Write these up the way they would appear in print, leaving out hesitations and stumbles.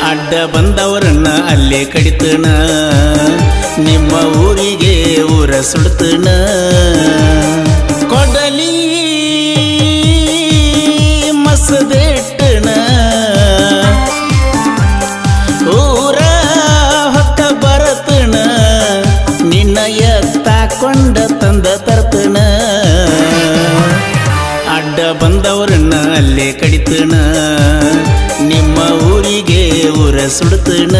ಅಡ್ಡ ಬಂದವರನ್ನ ಅಲ್ಲೇ ಕಡಿತನ ನಿಮ್ಮ ಊರಿಗೆ ಊರ ಸುಡ್ತನ ಕೊಡಲಿ ಮಸದೆಟ್ಟನ ಊರ ಹೊತ್ತ ಬರತನ ನಿನ್ನ ಎತ್ತಾಕೊಂಡ ತಂದ ತರ್ತನ ಅಡ್ಡ ಬಂದವರನ್ನ ಅಲ್ಲೇ ಕಡಿತನ ನಿಮ್ಮ ಊರಿಗೆ ಊರ ಸುಡ್ತನ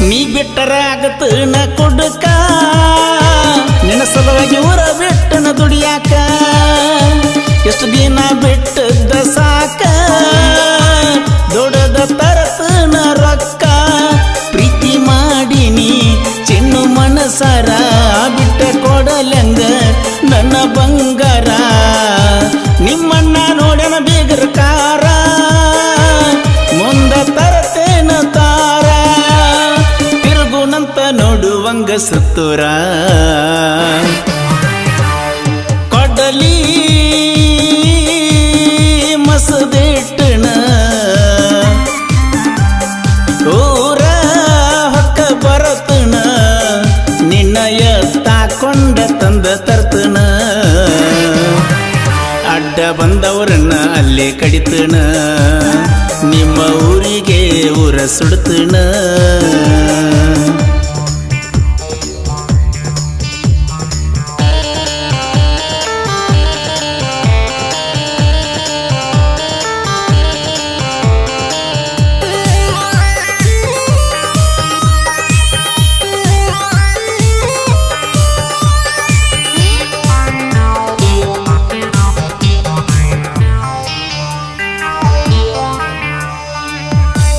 ನೀ ಬಿಟ್ಟರ ಆಗತನ ಕೊಡಕ ನಿನ್ನ ಸಲುವಾಗಿ ಊರ ಬಿಟ್ಟನ ದುಡಿಯಾಕ ಎಷ್ಟು ದಿನ ಬಿಟ್ಟದ ಸಾಕ ದೊಡ್ಡದ ತರತನ ರೊಕ್ಕ ಪ್ರೀತಿ ಮಾಡಿನಿ ಚಿನ್ನು ಮನಸಾರ ಬಿಟ್ಟ ಕೊಡಲಂಗ ನನ್ನ ಬಂಗಾರ ನಿಮ್ಮನ್ನ ನೋಡನ ಬೇಗರ ಕಾರ ಮುಂದ ತರತೇನ ತಾರ ತಿರುಗುನಂತ ನೋಡುವಂಗ ಸುತ್ತೂರ ಕೊಡಲಿ ಮಸದೆಟ್ಟನ ಊರ ಹೊಕ್ಕ ಬರತನ ನಿನ್ನ ಎತ್ತಾಕೊಂಡ ತಂದ ತರ್ತನ ಅಡ್ಡ ಬಂದವರನ್ನ ಅಲ್ಲೇ ಕಡಿತನ ನಿಮ್ಮ ಊರಿಗೆ ಊರ ಸುಡ್ತನ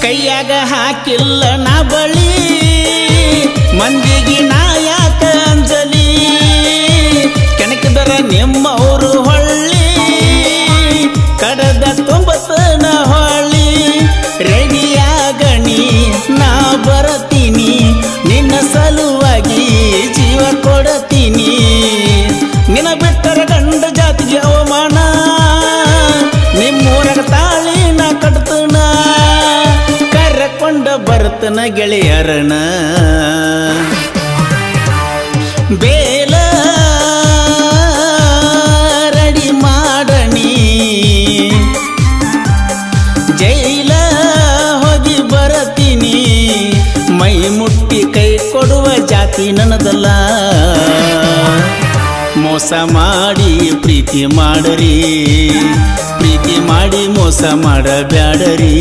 ಕೈಯಾಗ ಹಾಕಿಲ್ಲ ನಾ ಬಳಿ ಮಂದಿಗೆ ನಾ ಯಾಕ ಅಂಜಲಿ ಕೆಣಕಿದರ ನಿಮ್ಮವರು ಹೊಳ್ಳಿ ಕಡದ ತುಂಬತನ ಹೊಳ್ಳಿ ರೆಡಿಯಾಗಣಿ ನಾ ಬರತೀನಿ ನಿನ್ನ ಸಲುವಾಗಿ ಜೀವ ಕೊಡತೀನಿ ನಿನ್ನ ಬಿಟ್ಟರ ಗಂಡ ಜಾತಿಗೆ ಅವಮಾನ ನಿಮ್ಮೂರಾಗ ತಾಳಿ ನಾ ಕಟ್ತನ ಕರಕೊಂಡ ಬರ್ತನ ಗೆಳೆಯರನ ಬೇಲ ರೆಡಿ ಮಾಡಣಿ ಜೈಲ ಹೋಗಿ ಬರತೀನಿ ಮೈ ಮುಟ್ಟಿ ಕೈ ಕೊಡುವ ಜಾತಿ ನನ್ನದಲ್ಲ ಮೋಸ ಮಾಡಿ ಪ್ರೀತಿ ಮಾಡರಿ ಪ್ರೀತಿ ಮಾಡಿ ಮೋಸ ಮಾಡಬ್ಯಾಡರಿ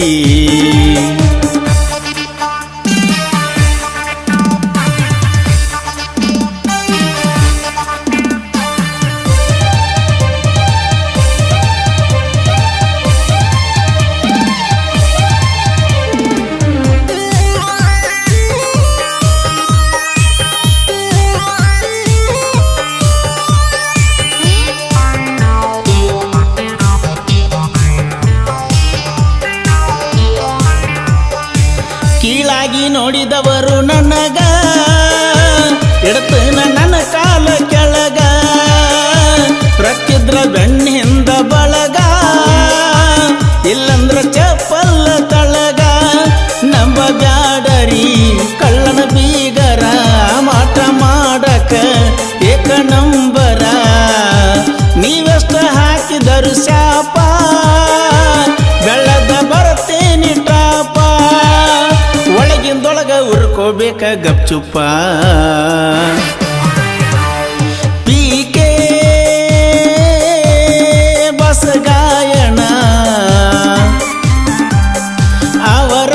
ಕೀಳಾಗಿ ನೋಡಿದವರು ನನಗ ಎಡತನ ನನ್ನ ಕಾಲ ಕೆಳಗ ರಕ್ಕಿದ್ರ ಬೆಣ್ಣಿಂದ ಬಳಗ ಇಲ್ಲಂದ್ರ ಚಪ್ಪಲ್ಲ ತಳಗ ನಂಬ ಬ್ಯಾಡರಿ ಕಳ್ಳನ ಬೀಗರ ಮಾಟ ಮಾಡಕ ಏಕ ನಂಬರ ನೀವೆಷ್ಟ ಹಾಕಿದರು ಶಾಪ ಬೆಳ್ಳದ ಬರ್ತೇನಿ ಟಾಪ ಒಳಗಿಂದೊಳಗ ಉರ್ಕೋಬೇಕ ಗಪ್ಚುಪ್ಪ ಪೀಕೆ ಬಸ ಗಾಯನ ಅವರ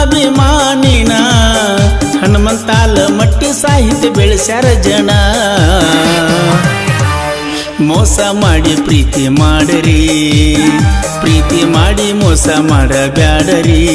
ಅಭಿಮಾನಿನ ಹನುಮಂತಾಲ ಮಟ್ಟಿ ಸಾಹಿತ್ಯ ಬೆಳೆಸ್ಯಾರ ಜನ ಮೋಸ ಮಾಡಿ ಪ್ರೀತಿ ಮಾಡರಿ, ಪ್ರೀತಿ ಮಾಡಿ ಮೋಸ ಮಾಡಬ್ಯಾಡರಿ.